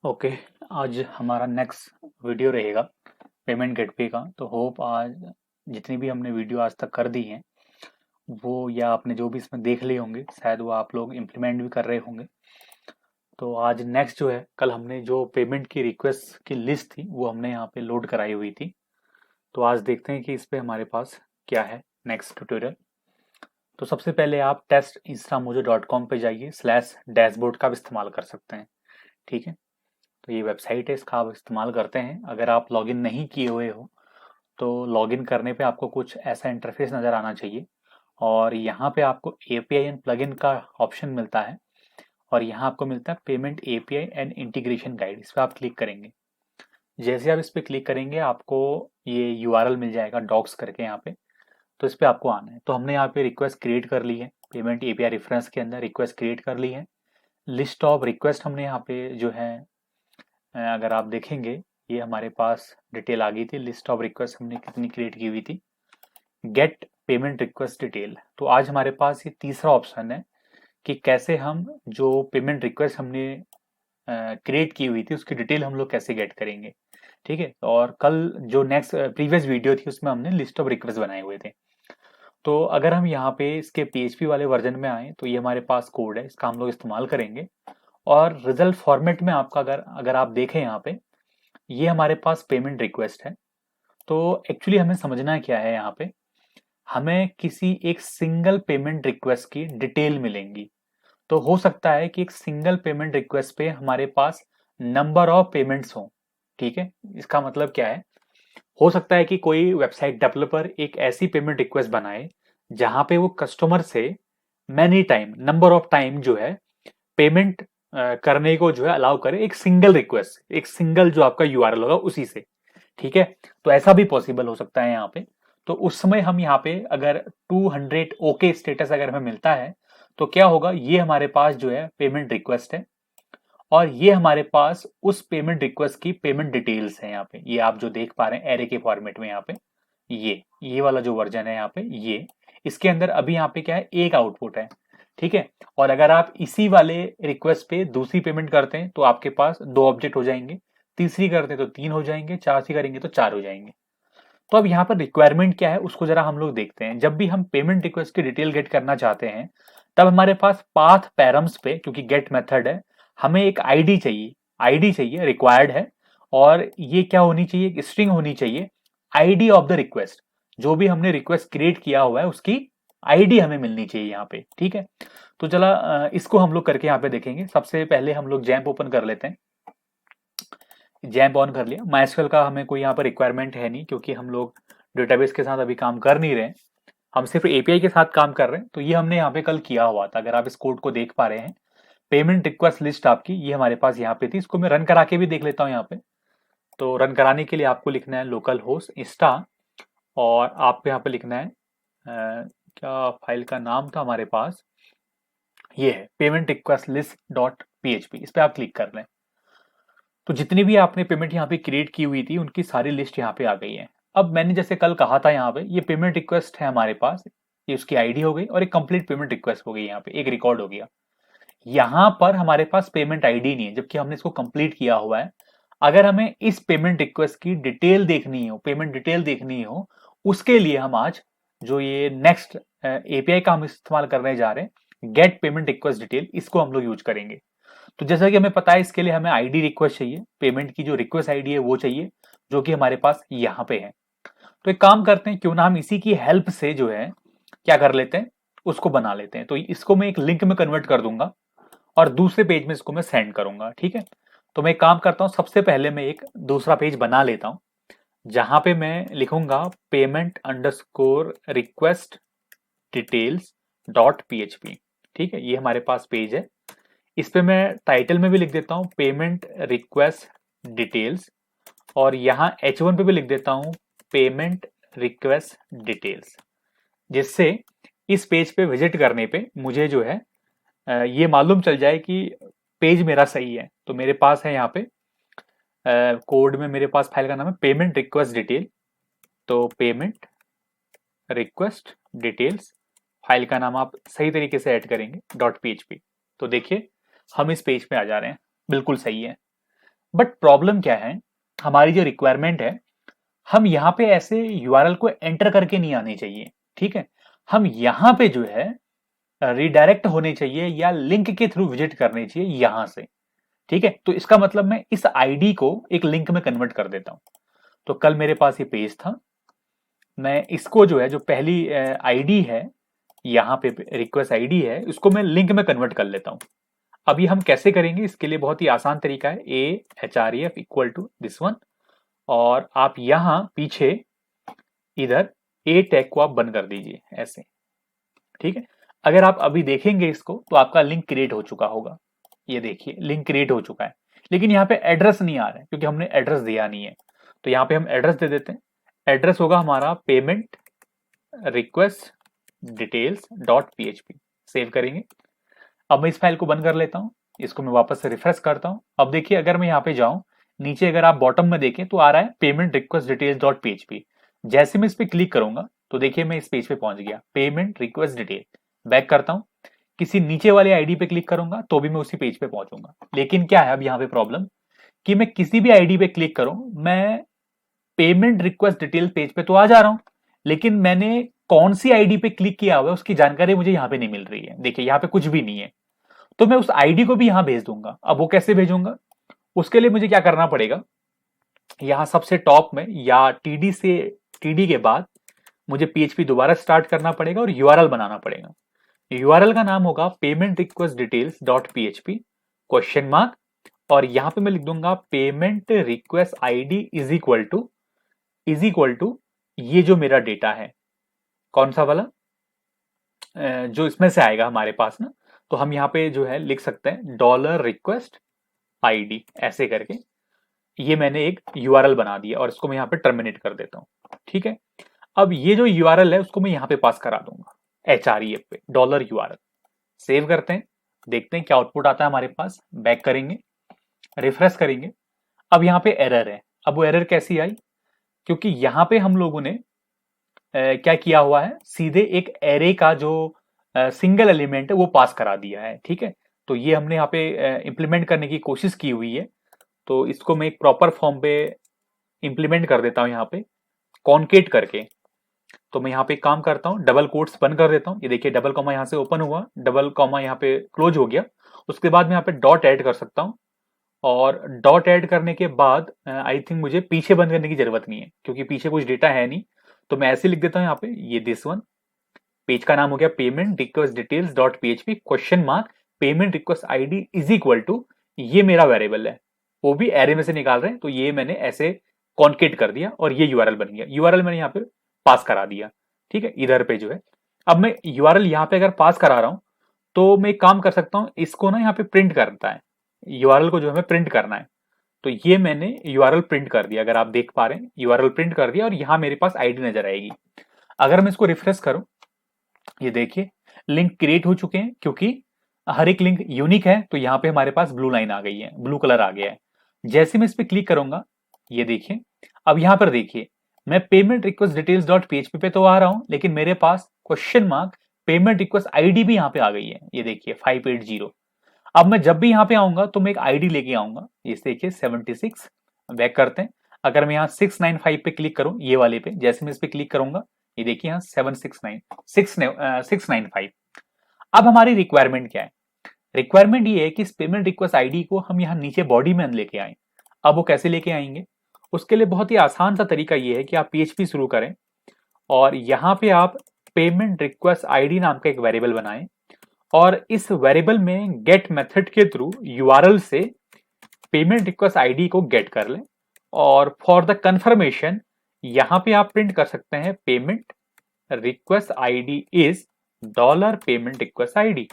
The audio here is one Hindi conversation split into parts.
ओके। आज हमारा नेक्स्ट वीडियो रहेगा पेमेंट गेटवे का। तो होप आज जितनी भी हमने वीडियो आज तक कर दी हैं वो या आपने जो भी इसमें देख लिए होंगे शायद वो आप लोग इम्प्लीमेंट भी कर रहे होंगे। तो आज नेक्स्ट जो है, कल हमने जो पेमेंट की रिक्वेस्ट की लिस्ट थी वो हमने यहाँ पे लोड कराई हुई थी। तो आज देखते हैं कि इस पे हमारे पास क्या है नेक्स्ट ट्यूटोरियल। तो सबसे पहले आप testinstamojo.com पे जाइए /डैशबोर्ड का भी इस्तेमाल कर सकते हैं। ठीक है, तो ये वेबसाइट है, इसका आप इस्तेमाल करते हैं। अगर आप लॉगिन नहीं किए हुए हो तो लॉगिन करने पे आपको कुछ ऐसा इंटरफेस नज़र आना चाहिए और यहाँ पे आपको एपीआई एंड प्लगइन का ऑप्शन मिलता है और यहाँ आपको मिलता है payment API and integration guide. इस पर आप क्लिक करेंगे। जैसे आप इस पर क्लिक करेंगे आपको ये यूआरएल मिल जाएगा डॉक्स करके यहाँ पे। तो इस पर आपको आना है। तो हमने यहाँ पे रिक्वेस्ट क्रिएट कर ली है, पेमेंट एपीआई रेफरेंस के अंदर रिक्वेस्ट क्रिएट कर ली है। लिस्ट ऑफ रिक्वेस्ट हमने यहाँ पे जो है अगर आप देखेंगे ये हमारे पास डिटेल आ गई थी। लिस्ट ऑफ रिक्वेस्ट हमने कितनी क्रिएट की हुई थी, गेट पेमेंट रिक्वेस्ट डिटेल। तो आज हमारे पास ये तीसरा ऑप्शन है कि कैसे हम जो पेमेंट रिक्वेस्ट हमने क्रिएट की हुई थी उसकी डिटेल हम लोग कैसे गेट करेंगे। ठीक है, और कल जो नेक्स्ट प्रीवियस वीडियो थी उसमें हमने लिस्ट ऑफ रिक्वेस्ट बनाए हुए थे। तो अगर हम यहाँ पे इसके पीएचपी वाले वर्जन में आए तो ये हमारे पास कोड है, इसका हम लोग इस्तेमाल करेंगे। और रिजल्ट फॉर्मेट में आपका अगर अगर आप देखें यहाँ पे ये हमारे पास पेमेंट रिक्वेस्ट है। तो एक्चुअली हमें समझना क्या है, यहाँ पे हमें किसी एक सिंगल पेमेंट रिक्वेस्ट की डिटेल मिलेंगी। तो हो सकता है कि एक सिंगल पेमेंट रिक्वेस्ट पे हमारे पास नंबर ऑफ पेमेंट्स हो। ठीक है, इसका मतलब क्या है, हो सकता है कि कोई वेबसाइट डेवलपर एक ऐसी पेमेंट रिक्वेस्ट बनाए जहां पे वो कस्टमर से many time number of time जो है पेमेंट करने को जो है अलाउ करे, एक सिंगल रिक्वेस्ट, एक सिंगल जो आपका यूआरएल होगा उसी से। ठीक है, तो ऐसा भी पॉसिबल हो सकता है यहाँ पे। तो उस समय हम यहाँ पे अगर 200 ओके स्टेटस अगर हमें मिलता है तो क्या होगा, ये हमारे पास जो है पेमेंट रिक्वेस्ट है और ये हमारे पास उस पेमेंट रिक्वेस्ट की पेमेंट डिटेल्स है। यहाँ पे ये आप जो देख पा रहे हैं एरे के फॉर्मेट में, यहाँ पे ये वाला जो वर्जन है यहाँ पे ये इसके अंदर अभी यहाँ पे क्या है, एक आउटपुट है। ठीक है, और अगर आप इसी वाले रिक्वेस्ट पे दूसरी पेमेंट करते हैं तो आपके पास दो ऑब्जेक्ट हो जाएंगे, तीसरी करते हैं तो तीन हो जाएंगे, चौथी करेंगे तो चार हो जाएंगे। तो अब यहाँ पर रिक्वायरमेंट क्या है उसको जरा हम लोग देखते हैं। जब भी हम पेमेंट रिक्वेस्ट की डिटेल गेट करना चाहते हैं तब हमारे पास पाथ पैरम्स पे, क्योंकि गेट मेथड है, हमें एक आईडी चाहिए। आईडी चाहिए, रिक्वायर्ड है। और ये क्या होनी चाहिए, एक स्ट्रिंग होनी चाहिए, आईडी ऑफ द रिक्वेस्ट। जो भी हमने रिक्वेस्ट क्रिएट किया हुआ है उसकी आईडी हमें मिलनी चाहिए यहाँ पे। ठीक है, तो चला इसको हम लोग करके यहाँ पे देखेंगे। सबसे पहले हम लोग जैम्प ओपन कर लेते हैं। जैम्प ऑन कर लिया। माइस्क्वेल का हमें कोई यहाँ पर रिक्वायरमेंट है नहीं क्योंकि हम लोग डेटाबेस के साथ अभी काम कर नहीं रहे हैं, हम सिर्फ एपीआई के साथ काम कर रहे हैं। तो ये हमने यहाँ पे कल किया हुआ था, अगर आप इस कोड को देख पा रहे हैं। पेमेंट रिक्वेस्ट लिस्ट आपकी ये हमारे पास यहाँ पे थी। इसको मैं रन करा के भी देख लेता हूँ यहाँ पे। तो रन कराने के लिए आपको लिखना है लोकल होस्ट इंस्टा और आपको यहाँ पे लिखना है क्या फाइल का नाम था हमारे पास, ये है payment request list dot PHP. इस पे आप क्लिक कर लें तो जितनी भी आपने पेमेंट यहाँ पे क्रिएट की हुई थी उनकी सारी लिस्ट यहाँ पे आ गई है। अब मैंने जैसे कल कहा था यहाँ पे ये पेमेंट रिक्वेस्ट है हमारे पास, ये उसकी आईडी हो गई और एक कंप्लीट पेमेंट रिक्वेस्ट हो गई, यहाँ पे एक रिकॉर्ड हो गया। यहाँ पर हमारे पास पेमेंट आईडी नहीं है जबकि हमने इसको कंप्लीट किया हुआ है। अगर हमें इस पेमेंट रिक्वेस्ट की डिटेल देखनी हो, पेमेंट डिटेल देखनी हो, उसके लिए हम आज जो ये नेक्स्ट एपीआई का हम इस्तेमाल करने जा रहे हैं, गेट पेमेंट रिक्वेस्ट डिटेल, इसको हम लोग यूज करेंगे। तो जैसा कि हमें पता है इसके लिए हमें आईडी रिक्वेस्ट चाहिए, पेमेंट की जो रिक्वेस्ट आईडी है वो चाहिए, जो कि हमारे पास यहाँ पे है। तो एक काम करते हैं, क्यों ना हम इसी की हेल्प से जो है क्या कर लेते हैं, उसको बना लेते हैं। तो इसको मैं एक लिंक में कन्वर्ट कर दूंगा और दूसरे पेज में इसको मैं सेंड करूंगा। ठीक है, तो मैं एक काम करता हूं, सबसे पहले मैं एक दूसरा पेज बना लेता हूं जहां पे मैं लिखूंगा payment underscore request details dot PHP. ठीक है, ये हमारे पास पेज है। इस पे मैं टाइटल में भी लिख देता हूं पेमेंट रिक्वेस्ट डिटेल्स और यहाँ H1 पे भी लिख देता हूं पेमेंट रिक्वेस्ट डिटेल्स, जिससे इस पेज पे विजिट करने पे मुझे जो है ये मालूम चल जाए कि पेज मेरा सही है। तो मेरे पास है यहाँ पे कोड में मेरे पास फाइल का नाम है पेमेंट रिक्वेस्ट डिटेल। तो पेमेंट रिक्वेस्ट डिटेल्स फाइल का नाम आप सही तरीके से ऐड करेंगे डॉट पीएचपी। तो देखिए हम इस पेज पे आ जा रहे हैं, बिल्कुल सही है। बट प्रॉब्लम क्या है, हमारी जो रिक्वायरमेंट है, हम यहाँ पे ऐसे यूआरएल को एंटर करके नहीं आनी चाहिए, ठीक है। हम यहाँ पे जो है रिडायरेक्ट होने चाहिए या लिंक के थ्रू विजिट करनी चाहिए यहां से, ठीक है। तो इसका मतलब मैं इस आईडी को एक लिंक में कन्वर्ट कर देता हूं। तो कल मेरे पास ये पेज था, मैं इसको जो है, जो पहली आईडी है यहाँ पे रिक्वेस्ट आईडी है, उसको मैं लिंक में कन्वर्ट कर लेता हूं। अब ये हम कैसे करेंगे, इसके लिए बहुत ही आसान तरीका है, A H R F equal to this one, और आप यहां पीछे इधर ए टैग को आप बंद कर दीजिए ऐसे, ठीक है। अगर आप अभी देखेंगे इसको तो आपका लिंक क्रिएट हो चुका होगा, ये देखिए लिंक क्रिएट हो चुका है, लेकिन यहाँ पे एड्रेस नहीं आ रहा है क्योंकि हमने एड्रेस दिया नहीं है। तो यहाँ पे हम एड्रेस दे देते हैं, एड्रेस होगा हमारा payment request details dot PHP, save करेंगे। अब मैं इस फाइल को बंद कर लेता हूँ, इसको मैं वापस से रिफ्रेश करता हूँ। अब देखिए अगर मैं यहाँ पे जाऊँ नीचे, अगर आप बॉटम में देखें तो आ रहा है payment request details dot PHP. जैसे मैं इस पे क्लिक करूंगा तो देखिए मैं इस पेज पे पहुंच गया, पेमेंट रिक्वेस्ट डिटेल। बैक करता हूं, किसी नीचे वाले आईडी पे क्लिक करूंगा तो भी मैं उसी पेज पे पहुंचूंगा। लेकिन क्या है अब यहाँ पे प्रॉब्लम, कि मैं किसी भी आईडी पे क्लिक करूं, मैं पेमेंट रिक्वेस्ट डिटेल पेज पे तो आ जा रहा हूं, लेकिन मैंने कौन सी आईडी पे क्लिक किया हुआ है उसकी जानकारी मुझे यहाँ पे नहीं मिल रही है। देखिए यहाँ पे कुछ भी नहीं है, तो मैं उस आईडी को भी यहाँ भेज दूंगा। अब वो कैसे भेजूंगा, उसके लिए मुझे क्या करना पड़ेगा, यहाँ सबसे टॉप में या टीडी से, टीडी के बाद मुझे पीएचपी दोबारा स्टार्ट करना पड़ेगा और यूआरएल बनाना पड़ेगा। यूआरएल का नाम होगा payment request details dot PHP question mark, और यहां पे मैं लिख दूंगा payment request ID is equal to ये जो मेरा डेटा है, कौन सा वाला, जो इसमें से आएगा हमारे पास ना, तो हम यहाँ पे जो है लिख सकते हैं डॉलर रिक्वेस्ट आईडी ऐसे करके। ये मैंने एक यूआरएल बना दिया और इसको मैं यहाँ पे टर्मिनेट कर देता हूँ, ठीक है। अब ये जो यूआरएल है उसको मैं यहाँ पे पास करा दूंगा एचआरईएफ पे, डॉलर यूआरएल। सेव करते हैं, देखते हैं क्या आउटपुट आता है हमारे पास। बैक करेंगे, रिफ्रेश करेंगे। अब यहाँ पे एरर है। अब वो एरर कैसी आई, क्योंकि यहाँ पे हम लोगों ने क्या किया हुआ है, सीधे एक एरे का जो सिंगल एलिमेंट है वो पास करा दिया है, ठीक है। तो ये हमने यहाँ पे इंप्लीमेंट करने की कोशिश की हुई है, तो इसको मैं एक प्रॉपर फॉर्म पे इंप्लीमेंट कर देता हूँ यहाँ पे कॉन्केट करके। तो मैं यहाँ पे काम करता हूँ, डबल कोट्स बंद कर देता हूँ, ये देखिए डबल कॉमा यहाँ से ओपन हुआ, डबल कॉमा यहाँ पे क्लोज हो गया। उसके बाद मैं यहाँ पे डॉट ऐड कर सकता हूँ, और डॉट ऐड करने के बाद आई थिंक मुझे पीछे बंद करने की जरूरत नहीं है क्योंकि पीछे कुछ डेटा है नहीं। तो मैं ऐसे लिख देता हूँ यहाँ पे, ये दिस वन, पेज का नाम हो गया payment request details dot PHP question mark payment request ID is equal to, ये मेरा वेरिएबल है, वो भी एरे में से निकाल रहे हैं, तो ये मैंने ऐसे कॉन्केट कर दिया और ये यूआरएल बन गया। यूआरएल मैंने यहाँ पे पास करा दिया, ठीक है, इधर पे जो है। अब मैं यूआरएल यहाँ पे अगर पास करा रहा हूं तो मैं एक काम कर सकता हूं, इसको ना यहाँ पे प्रिंट करता है, यूआरएल को जो हमें प्रिंट करना है। तो ये मैंने यूआरएल प्रिंट कर दिया, अगर आप देख पा रहे हैं यूआरएल प्रिंट कर दिया और यहाँ मेरे पास आईडी नजर आएगी। अगर मैं इसको रिफ्रेश करूं, ये देखिए लिंक क्रिएट हो चुके हैं, क्योंकि हर एक लिंक यूनिक है, तो यहाँ पे हमारे पास ब्लू लाइन आ गई है, ब्लू कलर आ गया है। जैसे मैं इस पे क्लिक करूंगा, ये देखिए, अब यहाँ पर देखिए मैं payment request details dot PHP पे तो आ रहा हूं, लेकिन मेरे पास question mark payment request ID भी यहाँ पे आ गई है, ये देखिए 580। अब मैं जब भी यहाँ पे आऊंगा तो मैं एक आईडी लेके आऊंगा, ये देखिए 76। बैक करते हैं, अगर मैं यहाँ 695 पे क्लिक करूं, ये वाले पे, जैसे मैं इस पे क्लिक करूंगा, ये देखिए यहाँ 695। अब हमारी रिक्वायरमेंट क्या है, रिक्वायरमेंट ये है कि इस पेमेंट रिक्वेस्ट आईडी को हम यहाँ नीचे बॉडी में लेके आए। अब वो कैसे लेके आएंगे, उसके लिए बहुत ही आसान सा तरीका ये है कि आप पीएचपी शुरू करें और यहाँ पे आप पेमेंट रिक्वेस्ट आईडी नाम का एक वेरिएबल बनाएं, और इस वेरिएबल में गेट मेथड के थ्रू यूआरएल से पेमेंट रिक्वेस्ट आईडी को गेट कर लें, और फॉर द कंफर्मेशन यहाँ पे आप प्रिंट कर सकते हैं payment request ID is dollar payment request ID.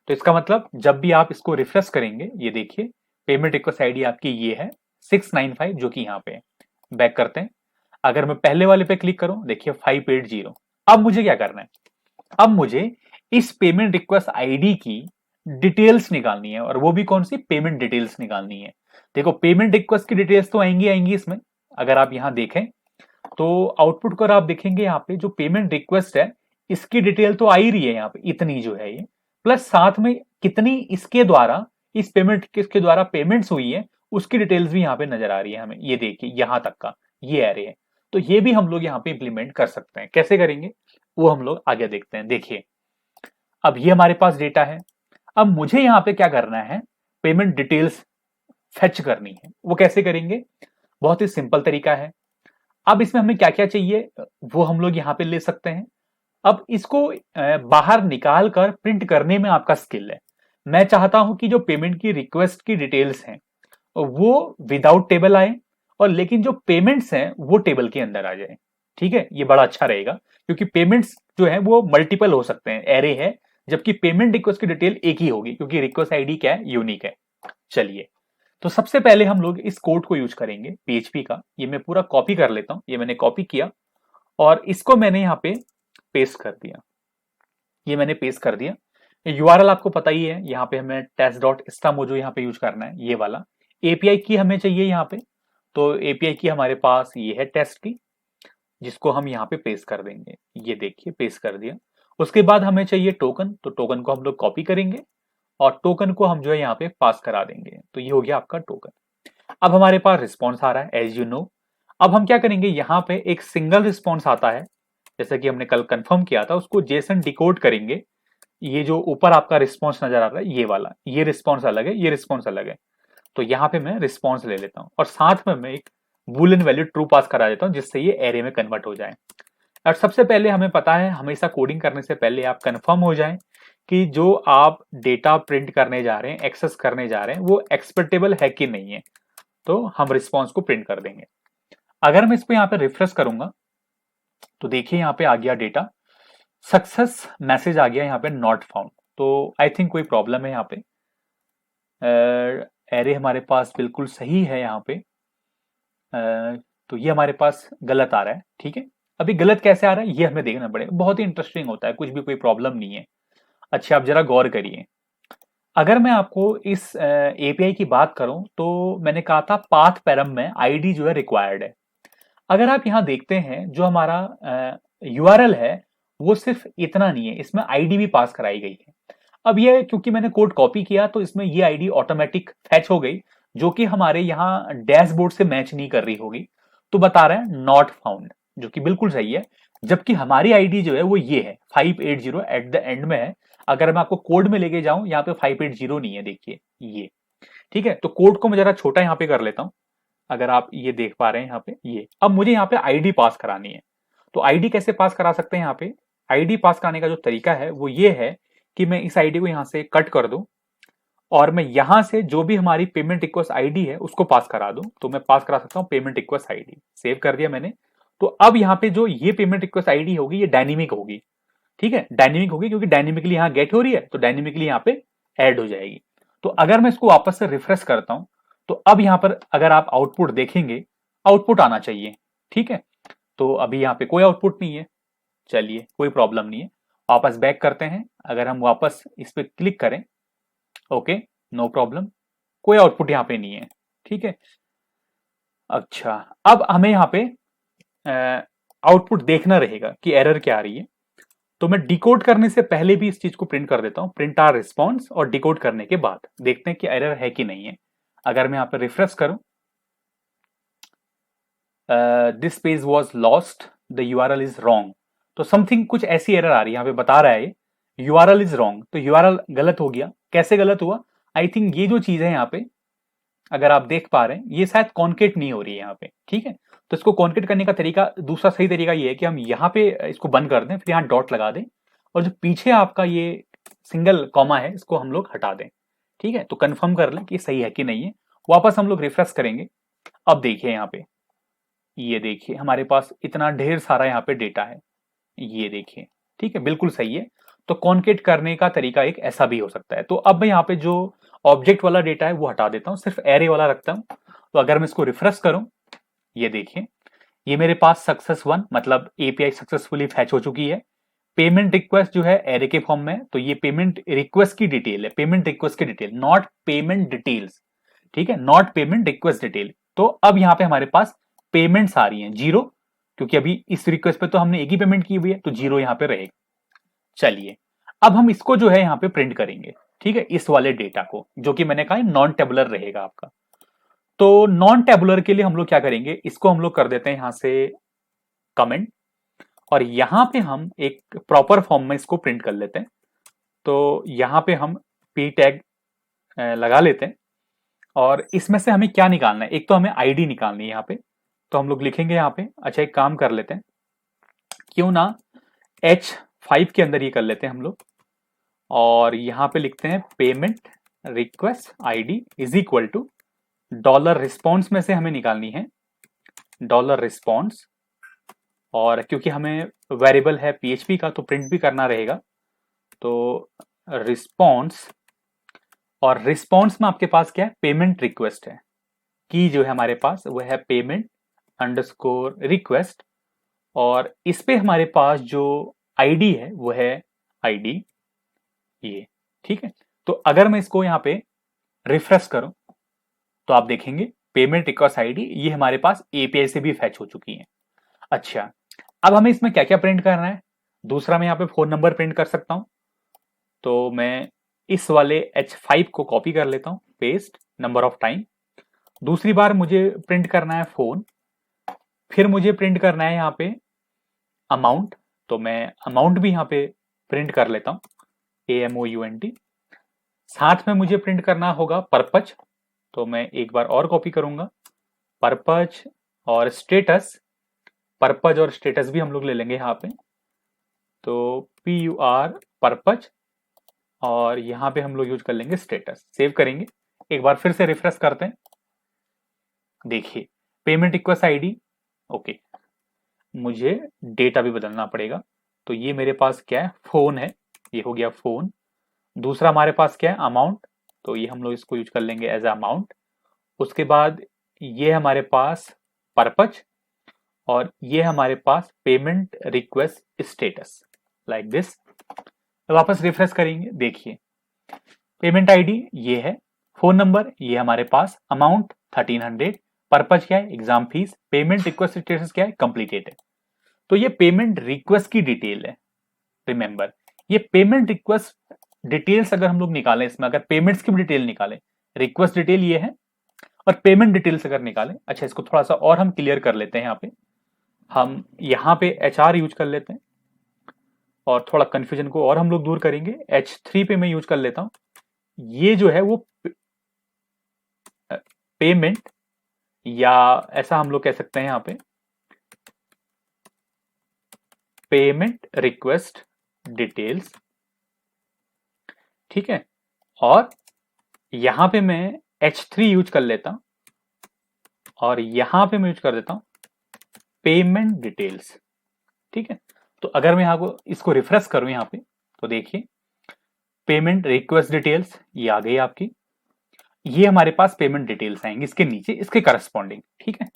तो इसका मतलब जब भी आप इसको रिफ्रेश करेंगे, ये देखिए पेमेंट रिक्वेस्ट आईडी आपकी ये है 695, जो कि यहाँ पे है। बैक करते हैं, अगर मैं पहले वाले पे क्लिक करूं, देखिए 580। अब मुझे क्या करना है, अब मुझे इस पेमेंट रिक्वेस्ट आईडी की डिटेल्स निकालनी है, और वो भी कौन सी, पेमेंट डिटेल्स निकालनी है। देखो पेमेंट रिक्वेस्ट की डिटेल्स तो आएंगी इसमें, अगर आप यहां देखें तो आउटपुट को आप देखेंगे यहाँ पे जो पेमेंट रिक्वेस्ट है इसकी डिटेल तो आ ही रही है यहाँ पे, इतनी जो है ये, प्लस साथ में कितनी इसके द्वारा, इस पेमेंट किसके द्वारा पेमेंट्स हुई है उसकी डिटेल्स भी यहाँ पे नजर आ रही है हमें। ये देखिए यहाँ तक का ये एरे है, तो ये भी हम लोग यहाँ पे इंप्लीमेंट कर सकते हैं। कैसे करेंगे वो हम लोग आगे देखते हैं। देखिए अब ये हमारे पास डेटा है, अब मुझे यहाँ पे क्या करना है, पेमेंट डिटेल्स फेच करनी है। वो कैसे करेंगे, बहुत ही सिंपल तरीका है। अब इसमें हमें क्या क्या चाहिए वो हम लोग यहाँ पे ले सकते हैं। अब इसको बाहर निकाल कर प्रिंट करने में आपका स्किल है। मैं चाहता हूं कि जो पेमेंट की रिक्वेस्ट की डिटेल्स हैं वो विदाउट टेबल आए, और लेकिन जो पेमेंट्स हैं वो टेबल के अंदर आ जाए। ठीक है, ये बड़ा अच्छा रहेगा, क्योंकि पेमेंट्स जो है वो मल्टीपल हो सकते हैं, एरे है, जबकि पेमेंट रिक्वेस्ट की डिटेल एक ही होगी, क्योंकि रिक्वेस्ट आईडी क्या है, यूनिक है। चलिए, तो सबसे पहले हम लोग इस कोड को यूज करेंगे पीएचपी का। ये मैं पूरा कॉपी कर लेता हूं, ये मैंने कॉपी किया और इसको मैंने यहाँ पे पेस्ट कर दिया। ये मैंने पेस्ट कर दिया। यूआरएल आपको पता ही है, यहाँ पे हमें test.stamojo यहाँ पे यूज करना है, ये वाला। एपीआई की हमें चाहिए यहाँ पे, तो एपीआई की हमारे पास ये है टेस्ट की, जिसको हम यहाँ पे पेस्ट कर देंगे। ये देखिए पेस्ट कर दिया। उसके बाद हमें चाहिए टोकन, तो टोकन को हम लोग कॉपी करेंगे और टोकन को हम जो है यहाँ पे पास करा देंगे। तो ये हो गया आपका टोकन। अब हमारे पास रिस्पॉन्स आ रहा है एज यू नो। अब हम क्या करेंगे, यहाँ पे एक सिंगल रिस्पॉन्स आता है, जैसा कि हमने कल कंफर्म किया था, उसको जेसन डिकोड करेंगे। ये जो ऊपर आपका रिस्पॉन्स नजर आ रहा है ये वाला, ये रिस्पॉन्स अलग है, ये रिस्पॉन्स अलग है। तो यहाँ पे मैं रिस्पॉन्स ले लेता हूँ और साथ में मैं एक बूलियन वैल्यू ट्रू पास करा देता हूँ, जिससे ये एरे में कन्वर्ट हो जाए। और सबसे पहले हमें पता है, हमेशा कोडिंग करने से पहले आप कंफर्म हो जाएं कि जो आप डेटा प्रिंट करने जा रहे हैं, एक्सेस करने जा रहे हैं, वो एक्सपेक्टेबल है कि नहीं है। तो हम रिस्पॉन्स को प्रिंट कर देंगे। अगर मैं इसको यहाँ पे रिफ्रेश करूंगा तो देखिए यहाँ पे आ गया डेटा, सक्सेस मैसेज आ गया यहाँ पे नॉट फाउंड। तो आई थिंक कोई प्रॉब्लम है यहाँ पे, एरे हमारे पास बिल्कुल सही है यहाँ पे। तो ये हमारे पास गलत आ रहा है। ठीक है, अभी गलत कैसे आ रहा है ये हमें देखना पड़ेगा, बहुत ही इंटरेस्टिंग होता है, कुछ भी कोई प्रॉब्लम नहीं है। अच्छा, आप जरा गौर करिए। अगर मैं आपको इस एपीआई की बात करूं तो मैंने कहा था पाथ पैरम में आईडी जो है रिक्वायर्ड है। अगर आप यहां देखते हैं जो हमारा यूआरएल है वो सिर्फ इतना नहीं है, इसमें आईडी भी पास कराई गई है। अब ये क्योंकि मैंने कोड कॉपी किया तो इसमें ये आईडी ऑटोमेटिक फैच हो गई, जो कि हमारे यहाँ डैशबोर्ड से मैच नहीं कर रही होगी, तो बता रहे हैं नॉट फाउंड, जो कि बिल्कुल सही है। जबकि हमारी आईडी जो है वो ये है 580 एट द एंड में है। अगर मैं आपको कोड में लेके जाऊं, यहाँ पे 580 नहीं है, देखिए ये। ठीक है, तो कोड को मैं जरा छोटा यहाँ पे कर लेता हूं। अगर आप ये देख पा रहे हैं यहाँ पे, ये अब मुझे यहाँ पे आईडी पास करानी है। तो आईडी कैसे पास करा सकते हैं, यहाँ पे आईडी पास कराने का जो तरीका है वो ये है कि मैं इस आईडी को यहाँ से कट कर दूं और मैं यहां से जो भी हमारी पेमेंट रिक्वेस्ट आईडी है उसको पास करा दूं। तो मैं पास करा सकता हूं पेमेंट रिक्वेस्ट आईडी, सेव कर दिया मैंने। तो अब यहाँ पे जो ये पेमेंट रिक्वेस्ट आईडी होगी ये डायनेमिक होगी। ठीक है, डायनेमिक होगी क्योंकि डायनेमिकली यहाँ गेट हो रही है, तो डायनेमिकली यहाँ पे ऐड हो जाएगी। तो अगर मैं इसको वापस से रिफ्रेश करता हूं तो अब यहाँ पर अगर आप आउटपुट देखेंगे, आउटपुट आना चाहिए। ठीक है, तो अभी यहाँ पे कोई आउटपुट नहीं है। चलिए, कोई प्रॉब्लम नहीं है, वापस बैक करते हैं। अगर हम वापस इस पे क्लिक करें, ओके, नो प्रॉब्लम, कोई आउटपुट यहाँ पे नहीं है। ठीक है, अच्छा, अब हमें यहाँ पे आउटपुट देखना रहेगा कि एरर क्या आ रही है। तो मैं डिकोड करने से पहले भी इस चीज को प्रिंट कर देता हूं, प्रिंट आर रिस्पॉन्स, और डिकोड करने के बाद देखते हैं कि एरर है कि नहीं है। अगर मैं यहाँ पे रिफ्रेश करूं, this page was lost, the URL is wrong, तो समथिंग कुछ ऐसी एरर आ रही है, यहाँ पे बता रहा है यूआरएल इज रॉन्ग। तो यूआरएल गलत हो गया। कैसे गलत हुआ, आई थिंक ये जो चीज है यहाँ पे अगर आप देख पा रहे हैं ये शायद कॉन्केट नहीं हो रही है यहाँ पे। ठीक है, तो इसको कॉन्केट करने का तरीका, दूसरा सही तरीका ये है कि हम यहाँ पे इसको बंद कर दें, फिर यहाँ डॉट लगा दें, और जो पीछे आपका ये सिंगल कॉमा है इसको हम लोग हटा दें। ठीक है, तो कंफर्म कर लें कि सही है कि नहीं है। वापस हम लोग रिफ्रेश करेंगे। अब देखिए यहाँ पे, ये देखिए हमारे पास इतना ढेर सारा यहाँ पे डेटा है, ये देखिए। ठीक है, बिल्कुल सही है। तो कॉन्केट करने का तरीका एक ऐसा भी हो सकता है। तो अब मैं यहाँ पे जो ऑब्जेक्ट वाला डेटा है वो हटा देता हूँ, सिर्फ एरे वाला रखता हूँ। तो अगर मैं इसको रिफ्रेश करूं, ये देखिए, ये मेरे पास सक्सेस 1 मतलब एपीआई सक्सेसफुली फैच हो चुकी है। पेमेंट रिक्वेस्ट जो है एरे के फॉर्म में, तो ये पेमेंट रिक्वेस्ट की डिटेल है, पेमेंट रिक्वेस्ट की डिटेल, नॉट पेमेंट डिटेल्स। ठीक है, नॉट पेमेंट रिक्वेस्ट डिटेल। तो अब यहाँ पे हमारे पास पेमेंट्स आ रही हैं 0, क्योंकि अभी इस रिक्वेस्ट पे तो हमने एक ही पेमेंट की हुई है, तो 0 यहाँ पे रहेगा। चलिए, अब हम इसको जो है यहाँ पे प्रिंट करेंगे। ठीक है, इस वाले डेटा को, जो कि मैंने कहा नॉन टेबुलर रहेगा आपका। तो नॉन टेबुलर के लिए हम लोग क्या करेंगे, इसको हम लोग कर देते हैं यहां से कमेंट, और यहां पे हम एक प्रॉपर फॉर्म में इसको प्रिंट कर लेते हैं। तो यहां पे हम पी टैग लगा लेते हैं, और इसमें से हमें क्या निकालना है, एक तो हमें आईडी निकालनी है यहाँ पे। तो हम लोग लिखेंगे यहाँ पे, अच्छा एक काम कर लेते हैं, क्यों ना H5 के अंदर ये कर लेते हैं हम लोग, और यहाँ पे लिखते हैं payment request ID is equal to dollar response में से हमें निकालनी है डॉलर रिस्पॉन्स, और क्योंकि हमें वेरिएबल है पीएचपी का तो प्रिंट भी करना रहेगा, तो रिस्पॉन्स, और रिस्पॉन्स में आपके पास क्या है, पेमेंट रिक्वेस्ट है, की जो है हमारे पास वो है पेमेंट अंडरस्कोर रिक्वेस्ट, और इस पे हमारे पास जो आईडी है वो है आईडी ये, ठीक है। तो अगर मैं इसको यहाँ पे रिफ्रेश करूं तो आप देखेंगे पेमेंट रिक्वेस्ट आईडी ये हमारे पास एपीआई से भी फैच हो चुकी है। अच्छा, अब हमें इसमें क्या क्या प्रिंट करना है, दूसरा मैं यहाँ पे फोन नंबर प्रिंट कर सकता हूं, तो मैं इस वाले H5 को कॉपी कर लेता हूं, पेस्ट नंबर ऑफ टाइम। दूसरी बार मुझे प्रिंट करना है फोन, फिर मुझे प्रिंट करना है यहाँ पे अमाउंट, तो मैं अमाउंट भी यहाँ पे प्रिंट कर लेता हूँ, AMOUNT। साथ में मुझे प्रिंट करना होगा पर्पज, तो मैं एक बार और कॉपी करूंगा पर्पज, और स्टेटस, पर्पज और स्टेटस भी हम लोग ले लेंगे यहाँ पे, तो PUR पर्पज, और यहाँ पे हम लोग यूज कर लेंगे स्टेटस, सेव करेंगे। एक बार फिर से रिफ्रेश करते हैं, देखिए पेमेंट रिक्वेस्ट आईडी, ओके, मुझे डेटा भी बदलना पड़ेगा, तो ये मेरे पास क्या है, फोन है, ये हो गया फोन। दूसरा हमारे पास क्या है, अमाउंट, तो ये हम लोग इसको यूज कर लेंगे एज अमाउंट। उसके बाद ये हमारे पास पर्पज, और ये हमारे पास payment request status, like this. वापस रिफ्रेश करेंगे, देखिए पेमेंट आईडी ये है, फोन नंबर ये हमारे पास, अमाउंट 1300, पर्पज क्या है, exam fees, payment request status क्या है, कंप्लीटेड है। तो ये पेमेंट रिक्वेस्ट की डिटेल है। रिमेंबर, ये पेमेंट रिक्वेस्ट डिटेल्स अगर हम लोग निकालें इसमें, अगर पेमेंट्स की भी डिटेल निकालें, रिक्वेस्ट डिटेल ये है, और पेमेंट डिटेल्स अगर निकालें, अच्छा इसको थोड़ा सा और हम क्लियर कर लेते हैं, हम यहाँ पे HR यूज कर लेते हैं, और थोड़ा कंफ्यूजन को और हम लोग दूर करेंगे, H3 पे मैं यूज कर लेता हूं, ये जो है वो पेमेंट, या ऐसा हम लोग कह सकते हैं यहाँ पे पेमेंट रिक्वेस्ट डिटेल्स, ठीक है। और यहां पे मैं H3 यूज कर लेता हूं, और यहां पे मैं यूज कर देता हूं पेमेंट डिटेल्स, ठीक है। तो अगर मैं यहाँ को इसको रिफ्रेश करूं यहाँ पे, तो देखिए पेमेंट रिक्वेस्ट डिटेल्स ये आ गई आपकी, ये हमारे पास पेमेंट डिटेल्स आएंगे इसके नीचे इसके करस्पॉन्डिंग, ठीक है।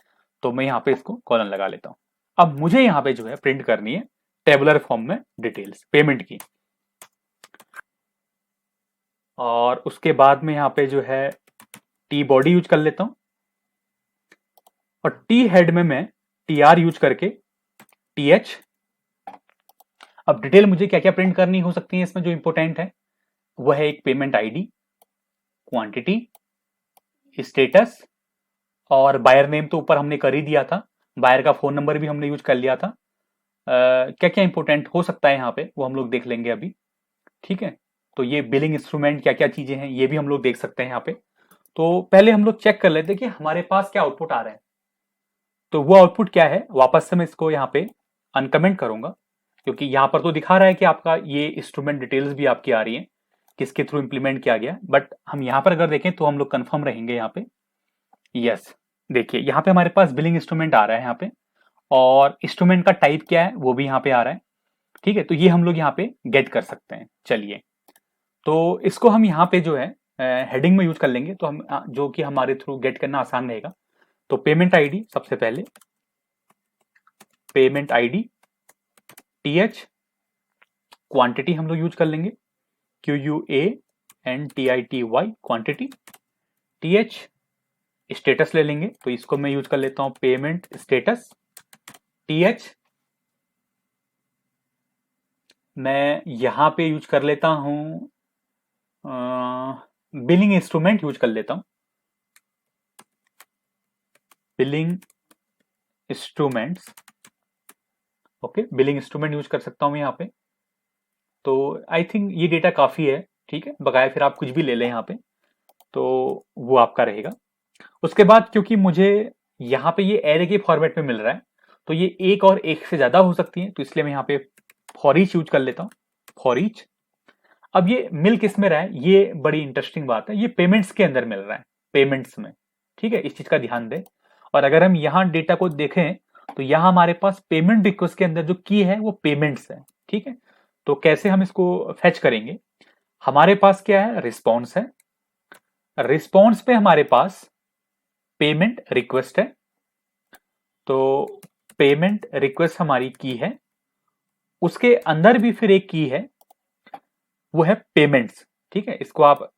तो मैं यहाँ पे इसको कॉलन लगा लेता हूं। अब मुझे यहाँ पे जो है प्रिंट करनी है टेबुलर फॉर्म में डिटेल्स पेमेंट की, और उसके बाद में यहाँ पे जो है टी बॉडी यूज कर लेता हूं, और टी हेड में मैं TR यूज करके TH। अब डिटेल मुझे क्या क्या प्रिंट करनी हो सकती है इसमें, जो इंपॉर्टेंट है वह है एक पेमेंट आईडी, क्वांटिटी, स्टेटस, और बायर नेम तो ऊपर हमने कर ही दिया था, बायर का फोन नंबर भी हमने यूज कर लिया था। क्या क्या इंपॉर्टेंट हो सकता है यहाँ पे वो हम लोग देख लेंगे अभी, ठीक है। तो ये बिलिंग इंस्ट्रूमेंट क्या क्या चीजें हैं ये भी हम लोग देख सकते हैं यहाँ पे। तो पहले हम लोग चेक कर लेते हैं कि हमारे पास क्या आउटपुट आ रहा है, तो वो आउटपुट क्या है, वापस से मैं इसको यहाँ पे अनकमेंट करूंगा, क्योंकि यहाँ पर तो दिखा रहा है कि आपका ये इंस्ट्रूमेंट डिटेल्स भी आपकी आ रही है, किसके थ्रू इंप्लीमेंट किया गया, बट हम यहाँ पर अगर देखें तो हम लोग कंफर्म रहेंगे यहाँ पे। यस, देखिए यहाँ पे हमारे पास बिलिंग इंस्ट्रूमेंट आ रहा है यहाँ पे, और इंस्ट्रूमेंट का टाइप क्या है वो भी यहाँ पे आ रहा है, ठीक है। तो ये हम लोग यहाँ पे गेट कर सकते हैं। चलिए, तो इसको हम यहाँ पे जो है हेडिंग में यूज कर लेंगे, तो हम जो कि हमारे थ्रू गेट करना आसान रहेगा। तो पेमेंट आईडी, सबसे पहले पेमेंट आईडी, TH, क्वांटिटी हम लोग यूज कर लेंगे, QUANTITY क्वांटिटी, TH, स्टेटस ले लेंगे, तो इसको मैं यूज कर लेता हूं पेमेंट स्टेटस, TH। मैं यहां पे यूज कर लेता हूं बिलिंग इंस्ट्रूमेंट यूज कर लेता हूं, billing instruments, okay, billing instrument use कर सकता हूं मैं यहाँ पे। तो आई थिंक ये डेटा काफी है, ठीक है, बकाया फिर आप कुछ भी ले लें यहाँ पे, तो वो आपका रहेगा। उसके बाद क्योंकि मुझे यहाँ पे ये एरे के फॉर्मेट में मिल रहा है, तो ये एक और एक से ज्यादा हो सकती है, तो इसलिए मैं यहाँ पे फॉर ईच यूज कर लेता हूँ, फॉर ईच। अब ये मिल किस में रहा है, ये बड़ी इंटरेस्टिंग बात है, ये पेमेंट्स के अंदर मिल रहा है, पेमेंट्स में, ठीक है, इस चीज का ध्यान दें। और अगर हम यहाँ डेटा को देखें तो यहाँ हमारे पास पेमेंट रिक्वेस्ट के अंदर जो की है वो पेमेंट्स है, ठीक है। तो कैसे हम इसको फेच करेंगे, हमारे पास क्या है, रिस्पॉन्स है, रिस्पॉन्स पे हमारे पास पेमेंट रिक्वेस्ट है, तो पेमेंट रिक्वेस्ट हमारी की है, उसके अंदर भी फिर एक की है, वो है पेमेंट्स, ठीक है। इसको आप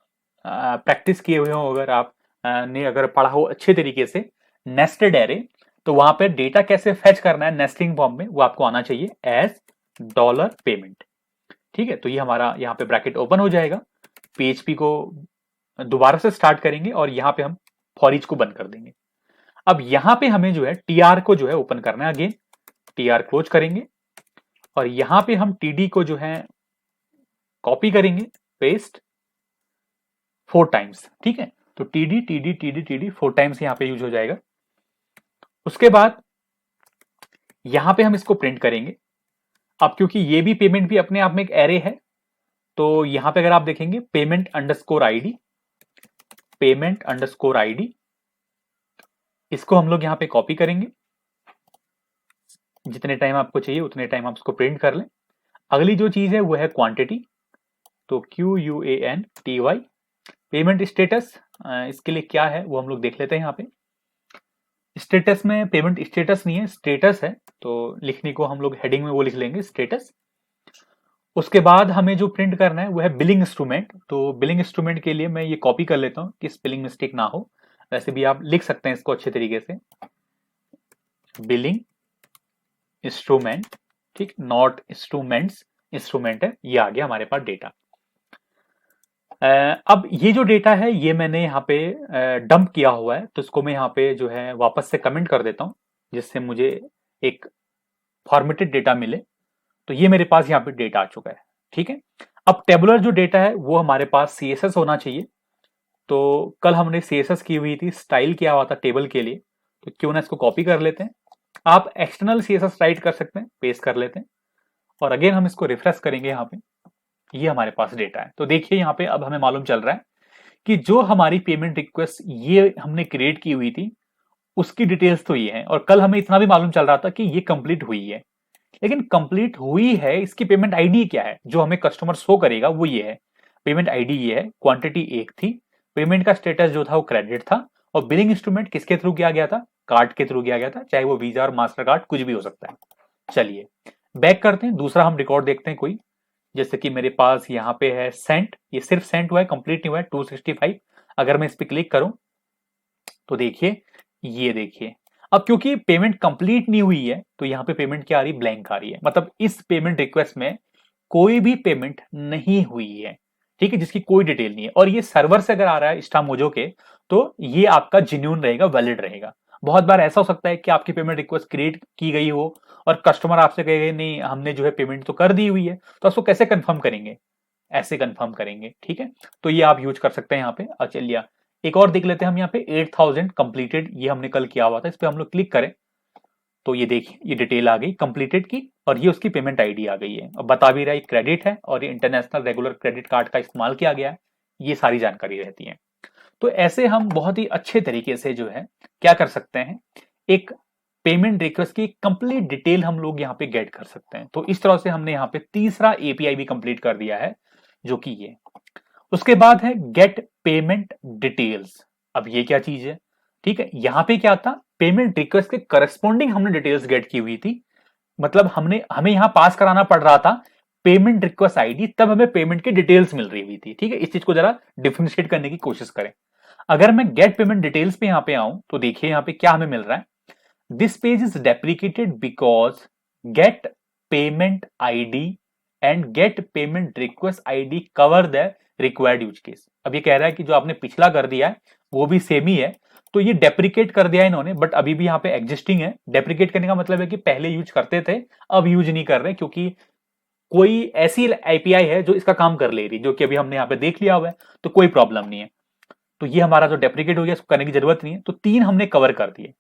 प्रैक्टिस किए हुए हो, अगर आप ने अगर पढ़ा हो अच्छे तरीके से नेस्टेड एरे, तो वहां पे डेटा कैसे फेच करना है नेस्टिंग फॉर्म में वो आपको आना चाहिए एज डॉलर पेमेंट, ठीक है। तो ये हमारा यहाँ पे ब्रैकेट ओपन हो जाएगा, पीएचपी को दोबारा से स्टार्ट करेंगे और यहाँ पे हम फॉर ईच को बंद कर देंगे। अब यहाँ पे हमें जो है टीआर को जो है ओपन करना है, अगेन टीआर क्लोज करेंगे और यहाँ पे हम टीडी को जो है कॉपी करेंगे, पेस्ट 4 टाइम्स, ठीक है। तो TD TD TD TD 4 times यहाँ पे यूज हो जाएगा। उसके बाद यहाँ पे हम इसको प्रिंट करेंगे। अब क्योंकि ये भी पेमेंट भी अपने आप में एक एरे है, तो यहाँ पे अगर आप देखेंगे payment underscore ID, payment underscore ID, इसको हम लोग यहाँ पे कॉपी करेंगे, जितने टाइम आपको चाहिए उतने टाइम आप इसको प्रिंट कर लें। अगली जो चीज है वो है क्वांटिटी, तो QUANTY, पेमेंट स्टेटस, इसके लिए क्या है वो हम लोग देख लेते हैं। यहाँ पे स्टेटस में पेमेंट स्टेटस नहीं है, स्टेटस है, तो लिखने को हम लोग हेडिंग में वो लिख लेंगे स्टेटस। उसके बाद हमें जो प्रिंट करना है वो है बिलिंग इंस्ट्रूमेंट, तो बिलिंग इंस्ट्रूमेंट के लिए मैं ये कॉपी कर लेता हूँ कि स्पेलिंग मिस्टेक ना हो, वैसे भी आप लिख सकते हैं इसको अच्छे तरीके से, बिलिंग इंस्ट्रूमेंट, ठीक, नॉट इंस्ट्रूमेंट्स, इंस्ट्रूमेंट है, ये आ गया हमारे पास डेटा। अब ये जो डेटा है ये मैंने यहाँ पे डंप किया हुआ है, तो इसको मैं यहाँ पे जो है वापस से कमेंट कर देता हूँ, जिससे मुझे एक फॉर्मेटेड डेटा मिले। तो ये मेरे पास यहाँ पे डेटा आ चुका है, ठीक है। अब टेबुलर जो डेटा है वो हमारे पास CSS होना चाहिए, तो कल हमने CSS की हुई थी, स्टाइल किया हुआ था टेबल के लिए, तो क्यों ना इसको कॉपी कर लेते हैं। आप एक्सटर्नल CSS राइट कर सकते हैं, पेस्ट कर लेते हैं और अगेन हम इसको रिफ्रेश करेंगे। यहाँ पे ये हमारे पास डेटा है, तो देखिए यहाँ पे अब हमें मालूम चल रहा है कि जो हमारी पेमेंट रिक्वेस्ट ये हमने क्रिएट की हुई थी उसकी डिटेल्स तो ये है, और कल हमें इतना भी मालूम चल रहा था कि ये कंप्लीट हुई है, लेकिन कंप्लीट हुई है इसकी पेमेंट आईडी क्या है जो हमें कस्टमर शो करेगा वो ये है, पेमेंट आईडी ये है, क्वांटिटी एक थी, पेमेंट का स्टेटस जो था वो क्रेडिट था, और बिलिंग इंस्ट्रूमेंट किसके थ्रू किया गया था, कार्ड के थ्रू किया गया था, चाहे वो वीजा और मास्टर कार्ड कुछ भी हो सकता है। चलिए बैक करते हैं, दूसरा हम रिकॉर्ड देखते हैं कोई, जैसे कि मेरे पास यहाँ पे है सेंट, ये सिर्फ सेंट हुआ है, कंप्लीट नहीं हुआ है 265। अगर मैं इस पे क्लिक करूं तो देखिए, ये देखिए, अब क्योंकि पेमेंट कंप्लीट नहीं हुई है तो यहाँ पे पेमेंट क्या आ रही है, ब्लैंक आ रही है, मतलब इस पेमेंट रिक्वेस्ट में कोई भी पेमेंट नहीं हुई है, ठीक है, जिसकी कोई डिटेल नहीं है। और ये सर्वर से अगर आ रहा है स्टामोजो के, तो ये आपका जेन्युइन रहेगा, वैलिड रहेगा। बहुत बार ऐसा हो सकता है कि आपकी पेमेंट रिक्वेस्ट क्रिएट की गई हो और कस्टमर आपसे कहेगा नहीं हमने जो है पेमेंट तो कर दी हुई है, तो उसको कैसे कंफर्म करेंगे, ऐसे कंफर्म करेंगे, ठीक है। तो ये आप यूज कर सकते हैं यहाँ पे। चलिए एक और देख लेते हैं हम, यहाँ पे 8000 कंप्लीटेड, ये हमने कल किया हुआ था, इस पे हम लोग क्लिक करें तो ये देखिए ये डिटेल आ गई कंप्लीटेड की, और ये उसकी पेमेंट आईडी आ गई है। अब बता भी रहा है क्रेडिट है और ये इंटरनेशनल रेगुलर क्रेडिट कार्ड का इस्तेमाल किया गया है, ये सारी जानकारी रहती है। तो ऐसे हम बहुत ही अच्छे तरीके से जो है क्या कर सकते हैं, एक पेमेंट रिक्वेस्ट की कंप्लीट डिटेल हम लोग यहाँ पे गेट कर सकते हैं। तो इस तरह से हमने यहाँ पे तीसरा एपीआई भी कंप्लीट कर दिया है, जो कि ये। उसके बाद है गेट पेमेंट डिटेल्स। अब ये क्या चीज है, ठीक है, यहां पे क्या था, पेमेंट रिक्वेस्ट के करस्पॉन्डिंग हमने डिटेल्स गेट की हुई थी, मतलब हमें यहां पास कराना पड़ रहा था पेमेंट रिक्वेस्ट आईडी, तब हमें पेमेंट की डिटेल्स मिल रही हुई थी, ठीक है। इस चीज को जरा डिफरेंशिएट करने की कोशिश करें। अगर मैं गेट पेमेंट डिटेल्स पे यहां पे आऊं तो देखिए यहां पे क्या हमें मिल रहा है, this page is deprecated because get payment ID and get payment request ID cover the required use case. अब ये कह रहा है कि जो आपने पिछला कर दिया है वो भी सेम ही है, तो ये डेप्रिकेट कर दिया इन्होंने, बट अभी भी यहाँ पे एग्जिस्टिंग है। डेप्रिकेट करने का मतलब है कि पहले यूज करते थे, अब यूज नहीं कर रहे, क्योंकि कोई ऐसी एपीआई है जो इसका काम कर ले रही, जो कि अभी हमने यहाँ पे देख लिया हुआ है, तो कोई प्रॉब्लम नहीं है। तो ये हमारा जो डेप्रिकेट हो गया, इसको करने की जरूरत नहीं है। तो 3 हमने कवर कर दिए।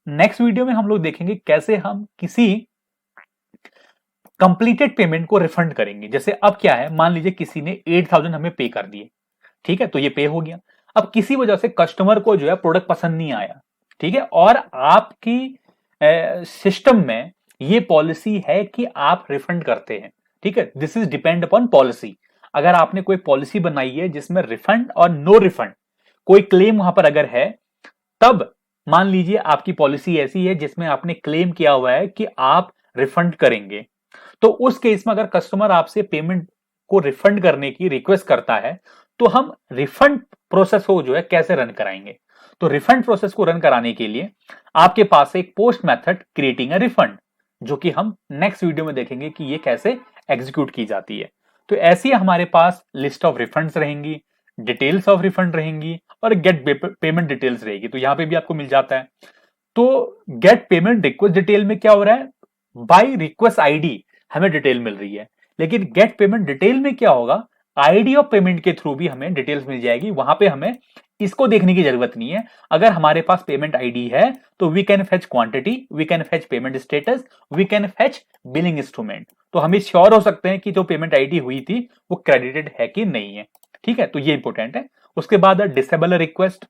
नेक्स्ट वीडियो में हम लोग देखेंगे कैसे हम किसी कंप्लीटेड पेमेंट को रिफंड करेंगे। जैसे अब क्या है, मान लीजिए किसी ने 8,000 हमें पे कर दिए, ठीक है, तो ये पे हो गया। अब किसी वजह से कस्टमर को जो है प्रोडक्ट पसंद नहीं आया, ठीक है, और आपकी सिस्टम में ये पॉलिसी है कि आप रिफंड करते हैं, ठीक है। This is depend upon policy. अगर आपने कोई पॉलिसी बनाई है जिसमें रिफंड और नो रिफंड कोई क्लेम वहां पर अगर है, तब मान लीजिए आपकी पॉलिसी ऐसी है जिसमें आपने क्लेम किया हुआ है कि आप रिफंड करेंगे, तो उस केस में अगर कस्टमर आपसे पेमेंट को रिफंड करने की रिक्वेस्ट करता है, तो हम रिफंड प्रोसेस को जो है कैसे रन कराएंगे। तो रिफंड प्रोसेस को रन कराने के लिए आपके पास एक post method creating a refund, जो कि हम नेक्स्ट वीडियो में देखेंगे कि ये कैसे एग्जीक्यूट की जाती है। तो ऐसी हमारे पास लिस्ट ऑफ रिफंड्स रहेंगी, डिटेल्स ऑफ रिफंड रहेंगी, और गेट पेमेंट डिटेल्स रहेगी। तो यहां पे भी आपको मिल जाता है। तो गेट पेमेंट रिक्वेस्ट डिटेल में क्या हो रहा है, बाय रिक्वेस्ट आईडी हमें डिटेल मिल रही है, लेकिन गेट पेमेंट डिटेल में क्या होगा, आईडी ऑफ पेमेंट के थ्रू भी हमें डिटेल्स मिल जाएगी। वहां पे हमें इसको देखने की जरूरत नहीं है। अगर हमारे पास पेमेंट आईडी है तो we can fetch quantity, we can fetch payment status, we can fetch billing instrument. तो हम श्योर हो सकते हैं कि जो पेमेंट आईडी हुई थी वो क्रेडिटेड है कि नहीं है, ठीक है। तो ये इंपॉर्टेंट है। उसके बाद disable request,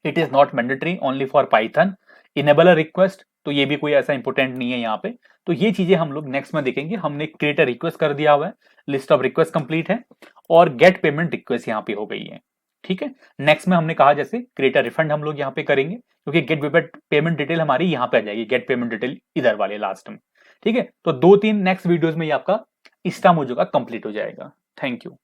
it is not mandatory only for Python. Enable request, तो ये भी कोई ऐसा इंपॉर्टेंट नहीं है यहाँ पे। तो ये चीजें हम लोग नेक्स्ट में देखेंगे। हमने क्रिएट अ रिक्वेस्ट कर दिया हुआ है, लिस्ट ऑफ रिक्वेस्ट कंप्लीट है, और गेट पेमेंट रिक्वेस्ट यहाँ पे हो गई है, ठीक है। नेक्स्ट में हमने कहा जैसे क्रिएट अ रिफंड हम लोग यहाँ पे करेंगे, क्योंकि गेट पेमेंट डिटेल हमारी यहाँ पे आ जाएगी, गेट पेमेंट डिटेल इधर वाले लास्ट में, ठीक है। तो 2-3 नेक्स्ट वीडियोज में ये आपका इस्टा मोजो का कंप्लीट हो जाएगा। Thank you.